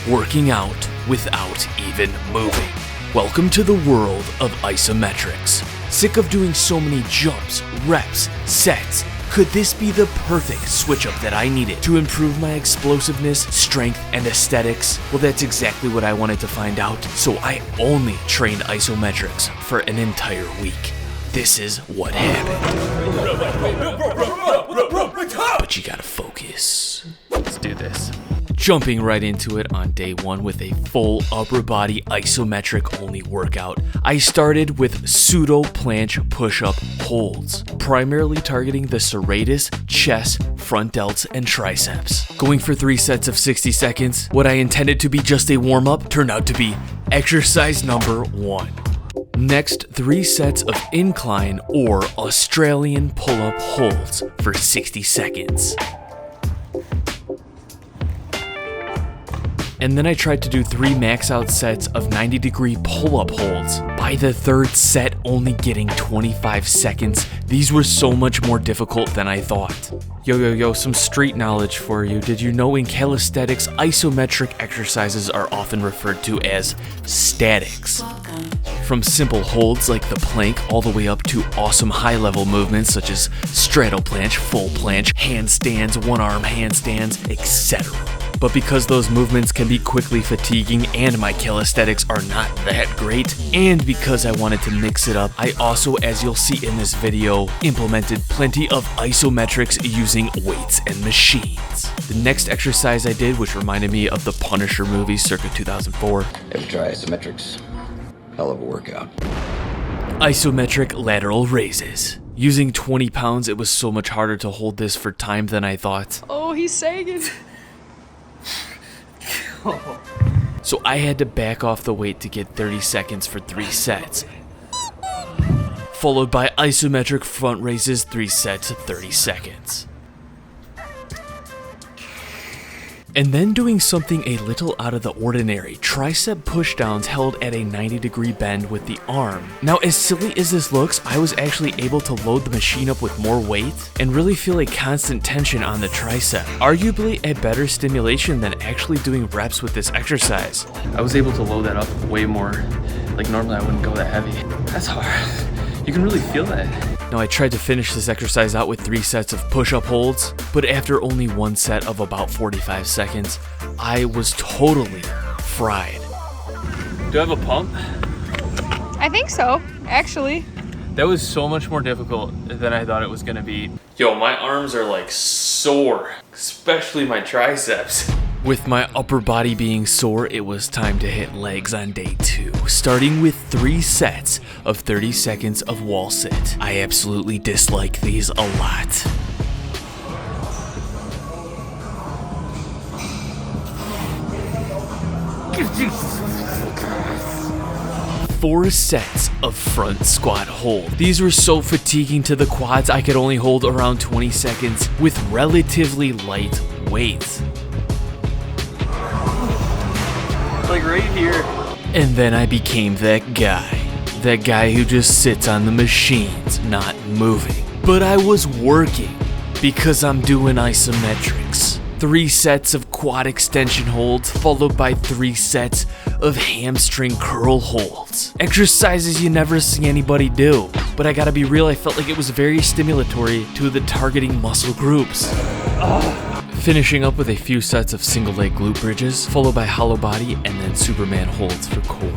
working out without even moving. Welcome to the world of isometrics. Sick of doing so many jumps, reps, sets? Could this be the perfect switch up that I needed to improve my explosiveness, strength, and aesthetics? Well, that's exactly what I wanted to find out, so I only trained isometrics for an entire week. This is what happened. But you gotta focus. Let's do this. Jumping right into it on day one with a full upper body isometric only workout. I started with pseudo planche push-up holds, primarily targeting the serratus, chest, front delts, and triceps. Going for 3 sets of 60 seconds, what I intended to be just a warm-up turned out to be exercise number 1. Next, 3 sets of incline or Australian pull-up holds for 60 seconds. And then I tried to do 3 max out sets of 90-degree pull-up holds. By the 3rd set, only getting 25 seconds. These were so much more difficult than I thought. Yo, some street knowledge for you. Did you know in calisthenics, isometric exercises are often referred to as statics? From simple holds like the plank all the way up to awesome high-level movements such as straddle planche, full planche, handstands, one-arm handstands, etc. But because those movements can be quickly fatiguing and my calisthenics are not that great, and because I wanted to mix it up, I also, as you'll see in this video, implemented plenty of isometrics using weights and machines. The next exercise I did, which reminded me of the Punisher movie circa 2004. Ever try isometrics? Hell of a workout. Isometric lateral raises. Using 20 pounds, it was so much harder to hold this for time than I thought. Oh, he's saying it. So I had to back off the weight to get 30 seconds for 3 sets. Followed by isometric front raises, 3 sets of 30 seconds. And then doing something a little out of the ordinary, tricep pushdowns held at a 90-degree bend with the arm. Now, as silly as this looks, I was actually able to load the machine up with more weight and really feel a constant tension on the tricep. Arguably a better stimulation than actually doing reps with this exercise. I was able to load that up way more. Like normally I wouldn't go that heavy. That's hard. You can really feel that. Now I tried to finish this exercise out with 3 sets of push-up holds, but after only 1 set of about 45 seconds, I was totally fried. Do I have a pump? I think so, actually. That was so much more difficult than I thought it was gonna be. Yo, my arms are like sore, especially my triceps. With my upper body being sore, it was time to hit legs on day 2, starting with 3 sets of 30 seconds of wall sit. I absolutely dislike these a lot. Four sets of front squat hold. These were so fatiguing to the quads, I could only hold around 20 seconds with relatively light weights. Like right here. And then I became that guy who just sits on the machines, not moving. But I was working because I'm doing isometrics. 3 sets of quad extension holds followed by 3 sets of hamstring curl holds. Exercises you never see anybody do. But I gotta be real, I felt like it was very stimulatory to the targeting muscle groups. Finishing up with a few sets of single leg glute bridges, followed by hollow body and then Superman holds for core.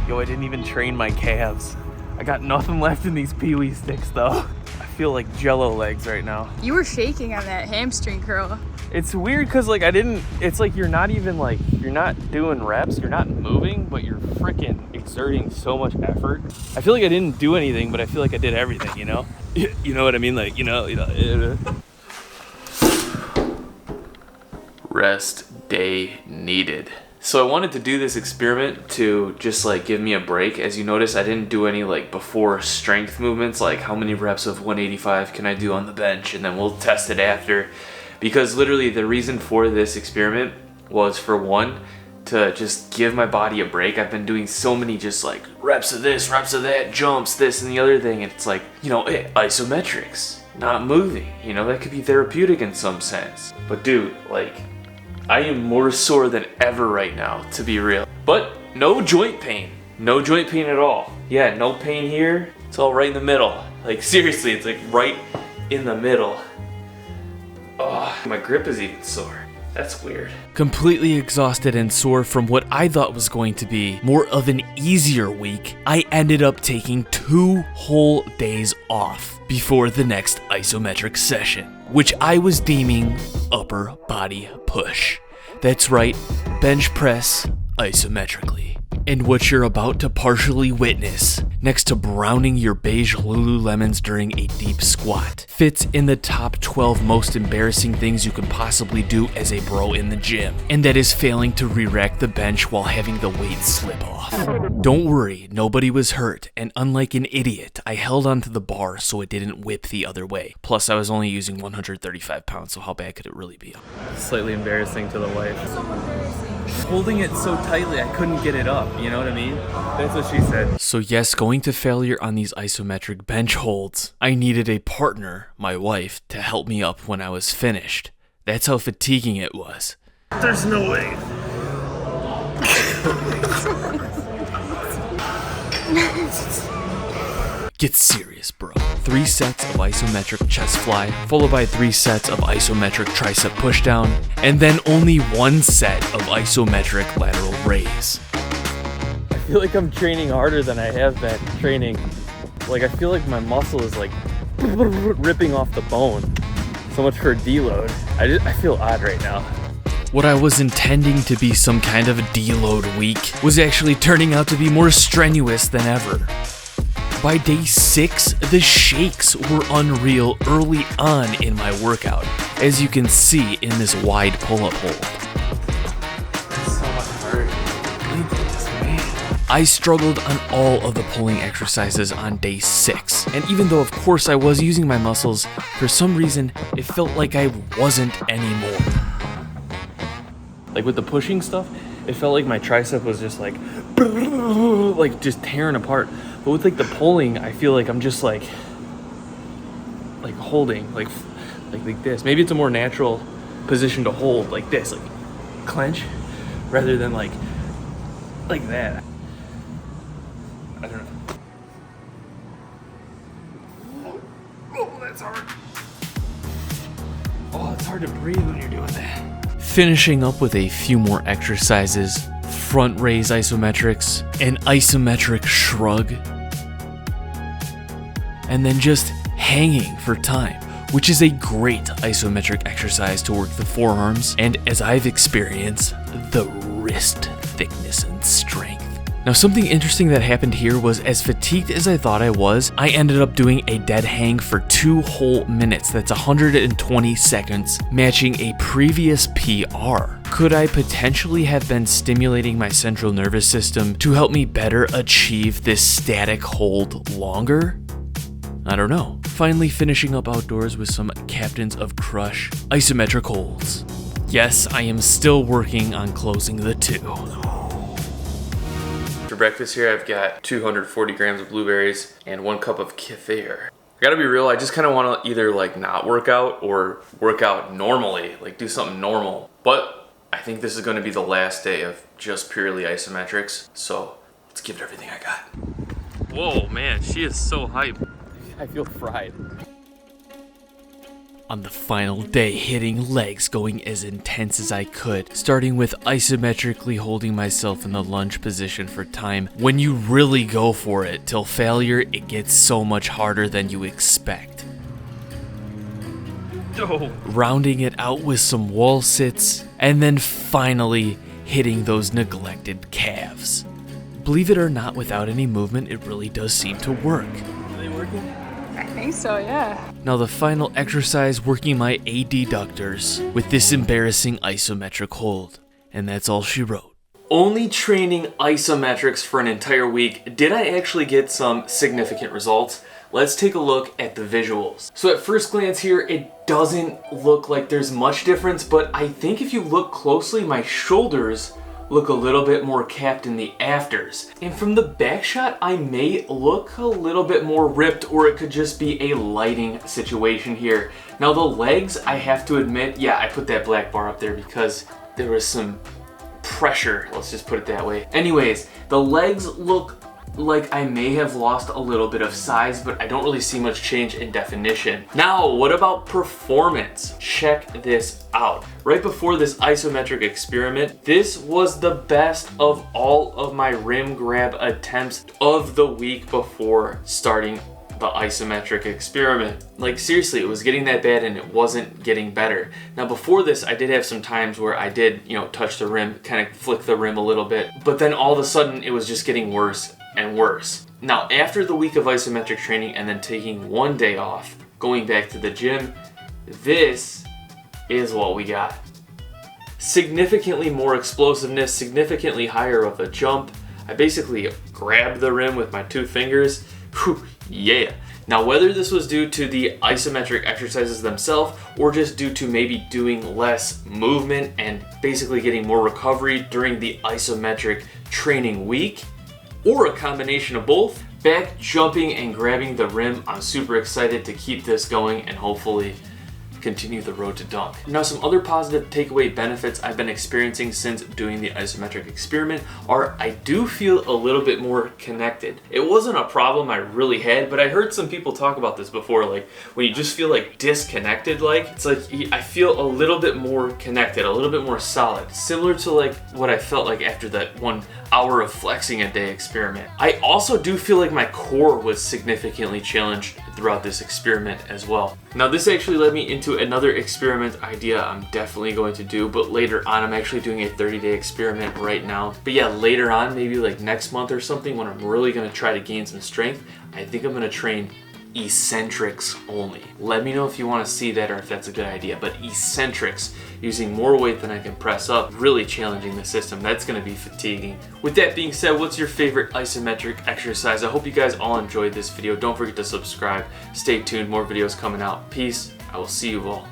Yo, I didn't even train my calves. I got nothing left in these Pee-wee sticks though. I feel like jello legs right now. You were shaking on that hamstring curl. It's weird because like it's like you're not doing reps, you're not moving, but you're freaking exerting so much effort. I feel like I didn't do anything, but I feel like I did everything, you know? You know what I mean? Like, you know. Rest day needed. So I wanted to do this experiment to just like give me a break. As you notice, I didn't do any like before strength movements, like how many reps of 185 can I do on the bench, and then we'll test it after. Because literally the reason for this experiment was, for one, to just give my body a break. I've been doing so many just like reps of this, reps of that, jumps, this and the other thing, and it's like, you know, isometrics, not moving, you know, that could be therapeutic in some sense. But dude, like, I am more sore than ever right now, to be real. But no joint pain. No joint pain at all. Yeah, no pain here. It's all right in the middle. Like seriously, it's like right in the middle. Oh, my grip is even sore. That's weird. Completely exhausted and sore from what I thought was going to be more of an easier week, I ended up taking 2 whole days off before the next isometric session, which I was deeming upper body push. That's right, bench press isometrically. And what you're about to partially witness, next to browning your beige Lululemons during a deep squat, fits in the top 12 most embarrassing things you can possibly do as a bro in the gym. And that is failing to re-rack the bench while having the weight slip off. Don't worry, nobody was hurt, and unlike an idiot, I held onto the bar so it didn't whip the other way. Plus, I was only using 135 pounds, so how bad could it really be? Slightly embarrassing to the wife. Holding it so tightly, I couldn't get it up, you know what I mean? That's what she said. So yes, going to failure on these isometric bench holds, I needed a partner, my wife, to help me up when I was finished. That's how fatiguing it was. There's no way. Get serious, bro. 3 sets of isometric chest fly, followed by 3 sets of isometric tricep pushdown, and then only 1 set of isometric lateral raise. I feel like I'm training harder than I have been training. Like, I feel like my muscle is like ripping off the bone. So much for a deload. I feel odd right now. What I was intending to be some kind of deload week was actually turning out to be more strenuous than ever. By day 6, the shakes were unreal early on in my workout, as you can see in this wide pull-up hold. That's so much harder. I struggled on all of the pulling exercises on day 6, and even though of course I was using my muscles, for some reason it felt like I wasn't anymore. Like with the pushing stuff, it felt like my tricep was just like just tearing apart. But with like the pulling, I feel like I'm just like holding like this. Maybe it's a more natural position to hold, like this, like clench, rather than like that. I don't know. Oh, that's hard. Oh, it's hard to breathe when you're doing that. Finishing up with a few more exercises. Front raise isometrics, an isometric shrug, and then just hanging for time, which is a great isometric exercise to work the forearms and, as I've experienced, the wrist thickness and strength. Now, something interesting that happened here was, as fatigued as I thought I was, I ended up doing a dead hang for 2 whole minutes. That's 120 seconds, matching a previous PR. Could I potentially have been stimulating my central nervous system to help me better achieve this static hold longer? I don't know. Finally finishing up outdoors with some Captains of Crush isometric holds. Yes, I am still working on closing the 2. For breakfast here, I've got 240 grams of blueberries and 1 cup of kefir. I gotta be real, I just kind of want to either like not work out or work out normally, like do something normal. But I think this is going to be the last day of just purely isometrics, so let's give it everything I got. Whoa, man, she is so hyped. I feel fried. On the final day, hitting legs, going as intense as I could, starting with isometrically holding myself in the lunge position for time. When you really go for it till failure, it gets so much harder than you expect. Oh. Rounding it out with some wall sits, and then finally hitting those neglected calves. Believe it or not, without any movement, it really does seem to work. Are they working? I think so, yeah. Now the final exercise, working my adductors with this embarrassing isometric hold. And that's all she wrote. Only training isometrics for an entire week, did I actually get some significant results? Let's take a look at the visuals. So at first glance here, it doesn't look like there's much difference, but I think if you look closely, my shoulders look a little bit more capped in the afters. And from the back shot, I may look a little bit more ripped, or it could just be a lighting situation here. Now the legs, I have to admit, yeah, I put that black bar up there because there was some pressure, let's just put it that way. Anyways, the legs look like I may have lost a little bit of size, but I don't really see much change in definition. Now, what about performance? Check this out. Right before this isometric experiment, this was the best of all of my rim grab attempts of the week before starting the isometric experiment. Like seriously, it was getting that bad and it wasn't getting better. Now before this, I did have some times where I did, touch the rim, kind of flick the rim a little bit, but then all of a sudden it was just getting worse and worse. Now after the week of isometric training and then taking one day off, going back to the gym, this is what we got. Significantly more explosiveness, significantly higher of a jump. I basically grabbed the rim with my 2 fingers. Whew, yeah. Now whether this was due to the isometric exercises themselves or just due to maybe doing less movement and basically getting more recovery during the isometric training week, or a combination of both, back jumping and grabbing the rim, I'm super excited to keep this going and hopefully continue the road to dunk. Now some other positive takeaway benefits I've been experiencing since doing the isometric experiment are I do feel a little bit more connected. It wasn't a problem I really had, but I heard some people talk about this before, like when you just feel like disconnected, like it's like I feel a little bit more connected, a little bit more solid, similar to like what I felt like after that 1 hour of flexing a day experiment. I also do feel like my core was significantly challenged throughout this experiment as well. Now this actually led me into another experiment idea I'm definitely going to do, but later on. I'm actually doing a 30-day experiment right now. But yeah, later on, maybe like next month or something, when I'm really gonna try to gain some strength, I think I'm gonna train eccentrics only. Let me know if you want to see that or if that's a good idea. But eccentrics, using more weight than I can press up, really challenging the system. That's going to be fatiguing. With that being said, what's your favorite isometric exercise? I hope you guys all enjoyed this video. Don't forget to subscribe. Stay tuned, more videos coming out. Peace. I will see you all